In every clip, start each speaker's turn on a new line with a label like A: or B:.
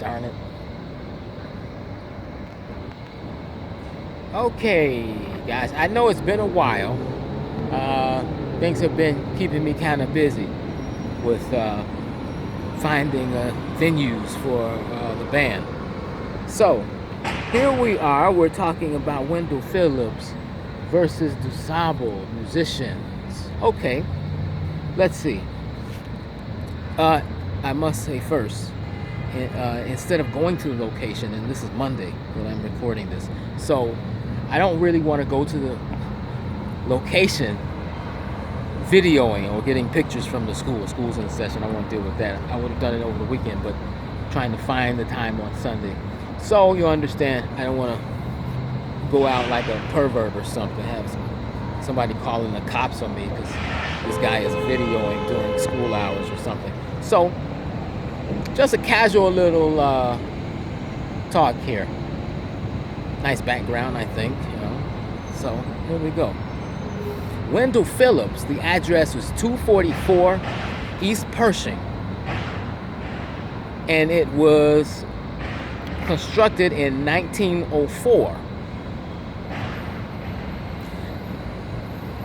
A: Darn it. Okay, guys, I know it's been a while. Things have been keeping me kind of busy with finding venues for the band. So, here we are. We're talking about Wendell Phillips versus DuSable musicians. Okay, let's see. I must say first, instead of going to the location, and this is Monday when I'm recording this, so I don't really want to go to the location videoing or getting pictures from the school. School's in session. I won't deal with that. I would have done it over the weekend, but trying to find the time on Sunday. So you understand, I don't want to go out like a pervert or something, have somebody calling the cops on me because this guy is videoing during school hours or something. So just a casual little talk here. Nice background, I think, you know. So here we go. Wendell Phillips, the address was 244 East Pershing, and it was constructed in 1904.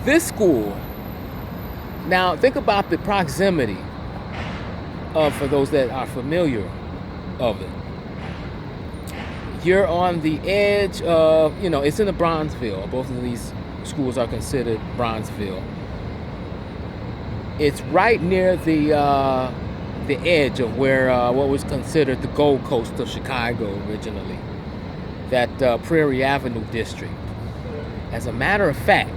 A: This school, now think about the proximity for those that are familiar of it. You're on the edge of, you know, it's in the Bronzeville. Both of these schools are considered Bronzeville. It's right near the edge of where what was considered the Gold Coast of Chicago originally, that Prairie Avenue district. As a matter of fact,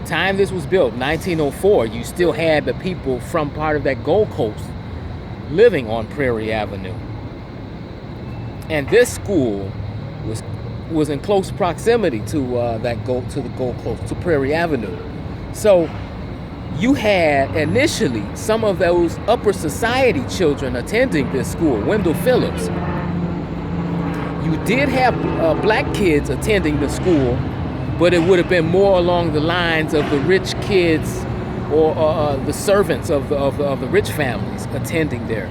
A: the time this was built, 1904, you still had the people from part of that Gold Coast living on Prairie Avenue. And this school was in close proximity to the Gold Coast, to Prairie Avenue. So you had initially some of those upper society children attending this school, Wendell Phillips. You did have black kids attending the school, but it would have been more along the lines of the rich kids or the servants of the rich families attending there.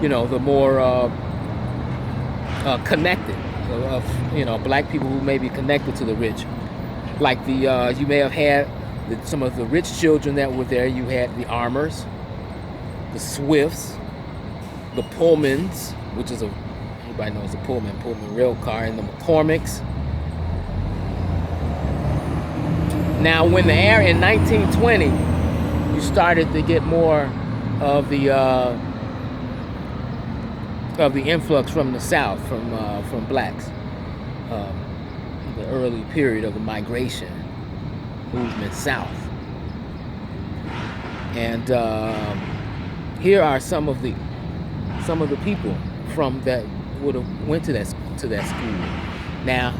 A: You know, the more connected, of, you know, black people who may be connected to the rich. Like the you may have had some of the rich children that were there. You had the Armours, the Swifts, the Pullmans, which is everybody knows the Pullman rail car, and the McCormicks. Now, when the era in 1920, you started to get more of the influx from the South, from blacks. The early period of the migration movement south, and here are some of the people from that would have went to that school. Now,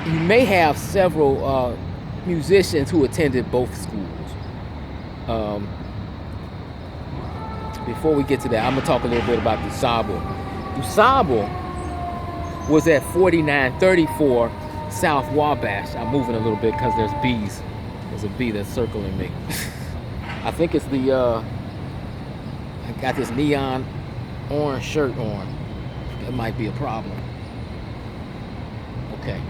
A: you may have several musicians who attended both schools. Before we get to that, I'm gonna talk a little bit about DuSable. DuSable was at 4934 South Wabash. I'm moving a little bit because there's bees. There's a bee that's circling me. I think it's the I got this neon orange shirt on. That might be a problem. Okay.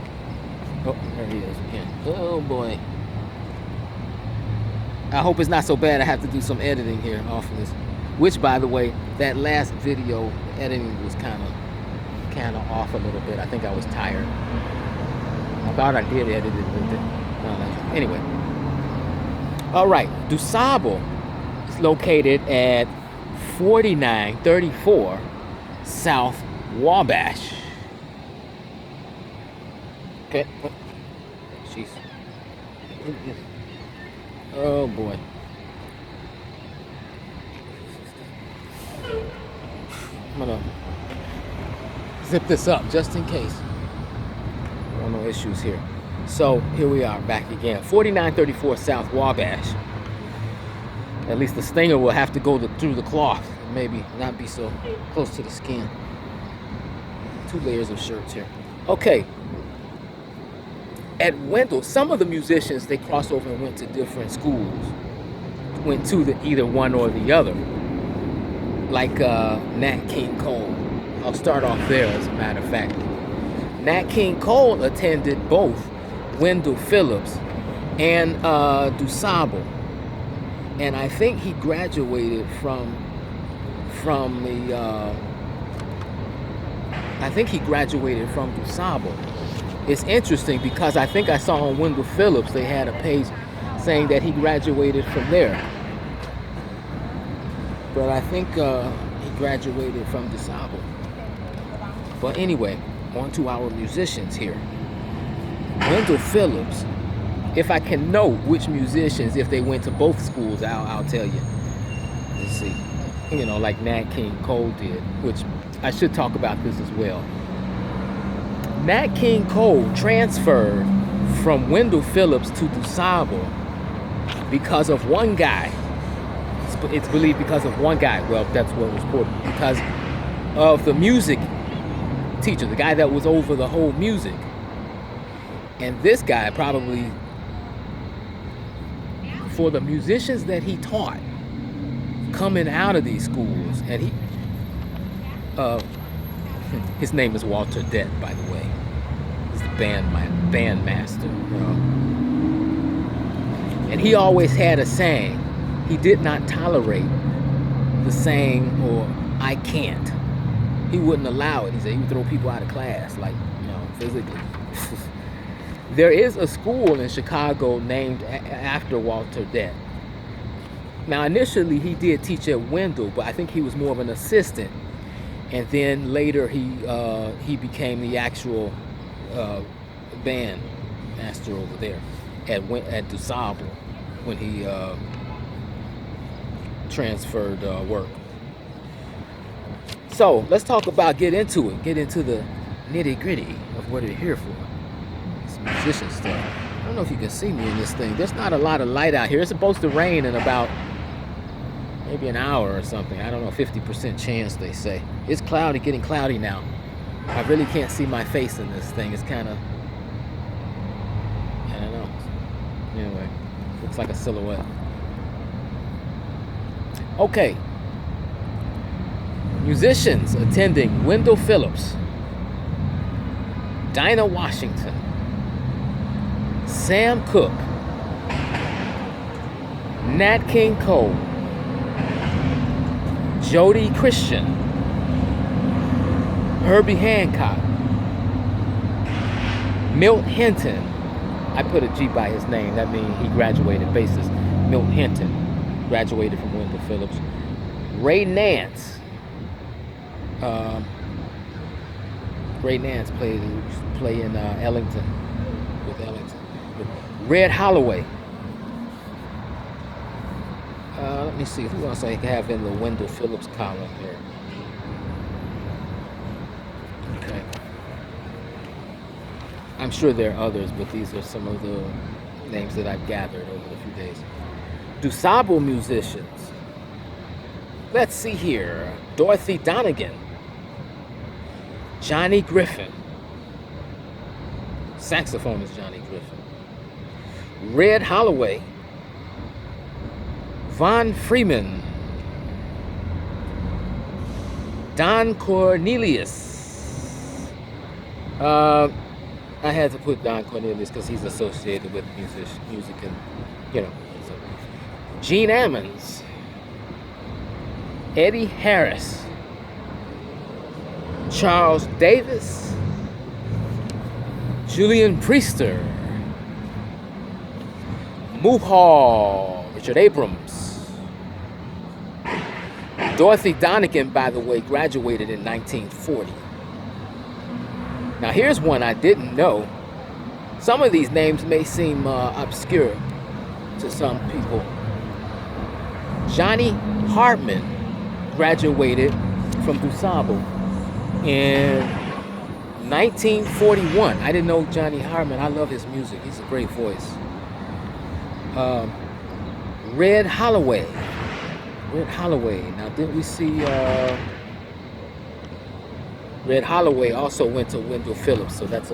A: Oh, there he is again. Oh boy. I hope it's not so bad. I have to do some editing here off of this. Which, by the way, that last video editing was kind of off a little bit. I think I was tired. I thought I did edit it, but anyway. All right, DuSable is located at 4934 South Wabash. Okay. Jeez. Oh boy. I'm gonna zip this up just in case. No issues here. So here we are back again. 4934 South Wabash. At least the stinger will have to go through the cloth. Maybe not be so close to the skin. 2 layers of shirts here. Okay. At Wendell, some of the musicians, they crossed over and went to different schools. Went to either one or the other. like Nat King Cole. I'll start off there, as a matter of fact. Nat King Cole attended both Wendell Phillips and DuSable, and I think he graduated from the. I think he graduated from DuSable. It's interesting because I think I saw on Wendell Phillips they had a page saying that he graduated from there, but I think he graduated from DuSable. But anyway, on to our musicians here. Wendell Phillips, if I can note which musicians, if they went to both schools, I'll tell you. Let's see. You know, like Nat King Cole did, which I should talk about this as well. Nat King Cole transferred from Wendell Phillips to DuSable because of one guy. It's believed because of one guy. Well, that's what was reported. Because of the music teacher, the guy that was over the whole music. And this guy probably, for the musicians that he taught coming out of these schools, and his name is Walter Dett, by the way. He's the band master. You know? And he always had a saying. He did not tolerate the saying, or I can't. He wouldn't allow it. He said he would throw people out of class, like, you know, physically. There is a school in Chicago named after Walter Dett. Now, initially he did teach at Wendell, but I think he was more of an assistant. And then later he became the actual band master over there at DuSable when he transferred work. So let's talk about get into the nitty gritty of what we're here for. Some musician stuff. I don't know if you can see me in this thing. There's not a lot of light out here. It's supposed to rain in about maybe an hour or something. I don't know, 50% chance they say. It's cloudy, getting cloudy now. I really can't see my face in this thing. It's kind of, I don't know. Anyway, looks like a silhouette. Okay. Musicians attending Wendell Phillips, Dinah Washington, Sam Cooke, Nat King Cole, Jody Christian, Herbie Hancock, Milt Hinton. I put a G by his name. That means he graduated bassist. Milt Hinton graduated from Wendell Phillips. Ray Nance. Ray Nance play in Ellington with Ellington. Red Holloway. Let me see who else I have in the Wendell Phillips column here. Okay. I'm sure there are others, but these are some of the names that I've gathered over the few days. DuSable musicians. Let's see here. Dorothy Donegan. Johnny Griffin. Saxophonist Johnny Griffin. Red Holloway. Von Freeman. Don Cornelius. I had to put Don Cornelius because he's associated with music and, you know. So. Gene Ammons. Eddie Harris. Charles Davis. Julian Priester. Muhal. Richard Abrams. Dorothy Donegan, by the way, graduated in 1940. Now here's one I didn't know. Some of these names may seem obscure to some people. Johnny Hartman graduated from DuSable in 1941. I didn't know Johnny Hartman. I love his music. He's a great voice. Red Holloway. Red Holloway. Now, didn't we see Red Holloway also went to Wendell Phillips, so that's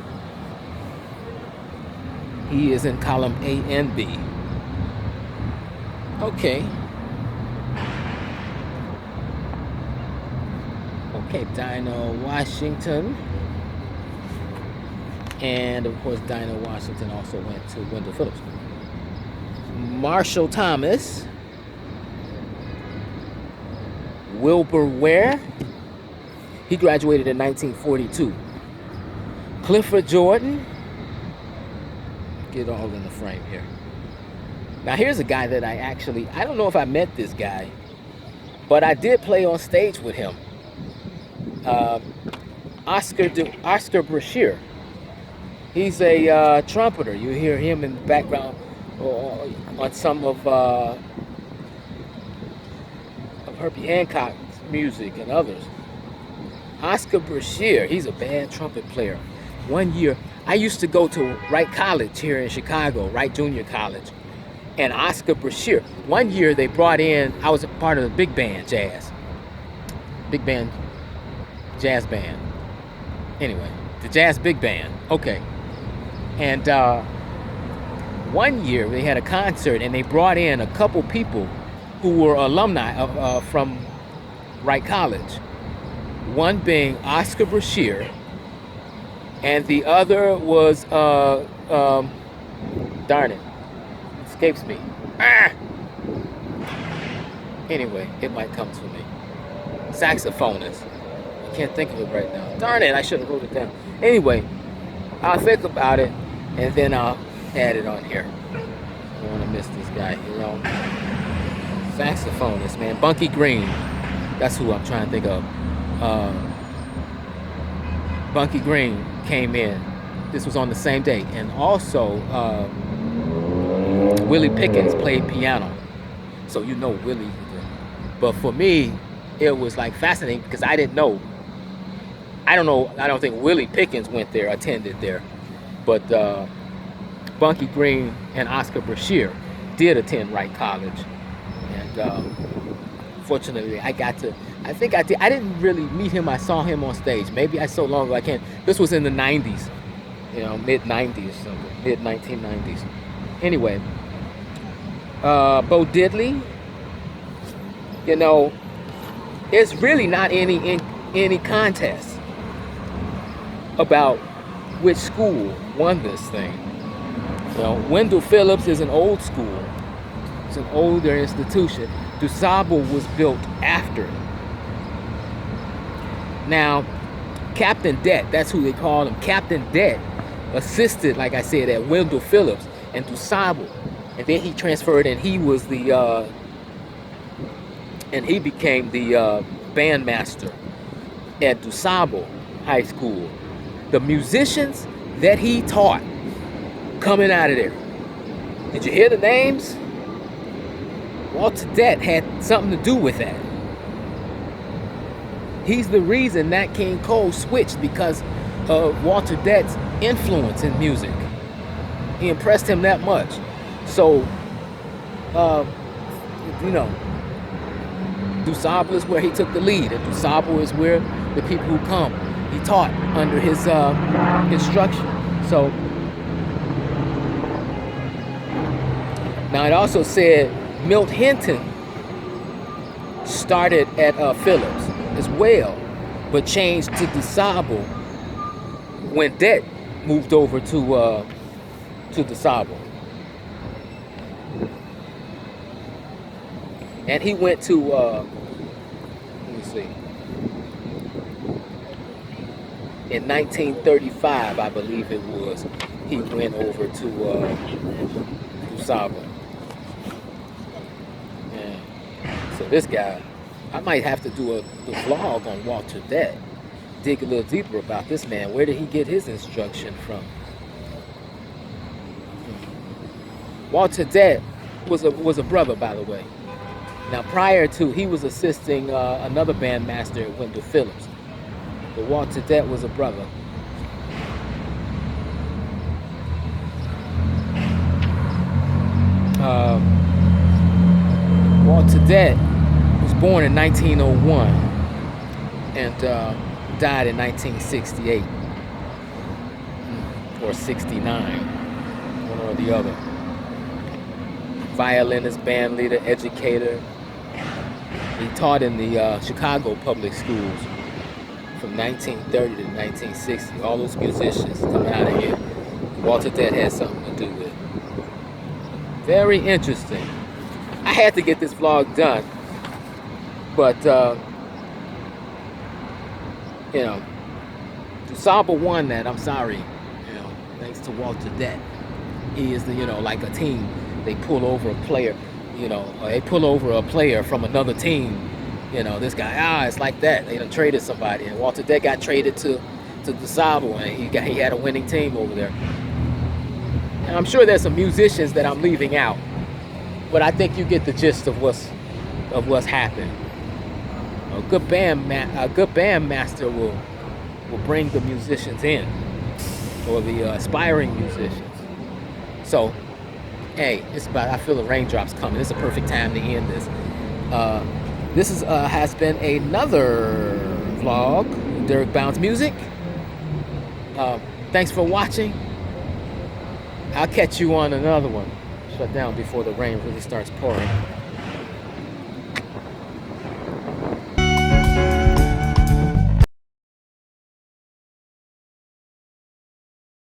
A: he is in column A and B. Okay. Okay, Dinah Washington. And of course, Dinah Washington also went to Wendell Phillips. Marshall Thomas. Wilbur Ware. He graduated in 1942. Clifford Jordan. Get all in the frame here. Now here's a guy that I don't know if I met this guy, but I did play on stage with him. Oscar Brashear. He's a trumpeter. You hear him in the background on some of Herbie Hancock's music and others. Oscar Brashear, he's a bad trumpet player. One year, I used to go to Wright College here in Chicago, Wright Junior College, and Oscar Brashear. One year they brought in, I was a part of the big band jazz band. Anyway, the jazz big band, okay. And one year they had a concert and they brought in a couple people who were alumni from Wright College. One being Oscar Brashear, and the other was, darn it, escapes me. Anyway, it might come to me. Saxophonist. I can't think of it right now. Darn it, I should have wrote it down. Anyway, I'll think about it, and then I'll add it on here. I don't want to miss this guy, you know. Saxophonist, man. Bunky Green. That's who I'm trying to think of. Bunky Green came in. This was on the same day. And also, Willie Pickens played piano. So you know Willie. But for me, it was like fascinating because I didn't know. I don't think Willie Pickens attended there. But Bunky Green and Oscar Brashear did attend Wright College. And fortunately, I didn't really meet him. I saw him on stage. Maybe I so long ago I can't. This was in the 90s, you know, mid-90s, something, mid-1990s. Anyway, Bo Diddley, you know, it's really not any contest about which school won this thing. You know, Wendell Phillips is an old school. It's an older institution. DuSable was built after it. Now, Captain Det, that's who they call him. Captain Det assisted, like I said, at Wendell Phillips and DuSable. And then he transferred and he was he became the bandmaster at DuSable High School. The musicians that he taught coming out of there. Did you hear the names? Walter Det had something to do with that. He's the reason Nat King Cole switched because of Walter Det's influence in music. He impressed him that much. So, you know, DuSable is where he took the lead, and DuSable is where the people who come, he taught under his instruction. So, now it also said Milt Hinton started at Phillips as well, but changed to DuSable when Det moved over to DuSable. And he went to, let me see, in 1935, I believe it was, he went over to DuSable. So this guy, I might have to do a vlog on Walter Det. Dig a little deeper about this man. Where did he get his instruction from? Walter Det was a brother, by the way. Now prior to, he was assisting another bandmaster at Wendell Phillips. But Walter Det was a brother. Walter Det was born in 1901 and died in 1968 or 69, one or the other. Violinist, band leader, educator. He taught in the Chicago public schools. from 1930 to 1960. All those musicians coming out of here. Walter Dead had something to do with it. Very interesting. I had to get this vlog done, but you know, DuSable won that. I'm sorry, you know, thanks to Walter Dead. He is the, you know, like a team. They pull over a player, you know, or they pull over a player from another team. You know, this guy, it's like that. They done traded somebody, and Walter Dead got traded to DuSable, and he had a winning team over there. And I'm sure there's some musicians that I'm leaving out, but I think you get the gist of what's happened. A good band master will bring the musicians in, or the aspiring musicians. So, hey, I feel the raindrops coming. It's a perfect time to end this. This has been another vlog, Derek Bounce Music. Thanks for watching. I'll catch you on another one. Shut down before the rain really starts pouring.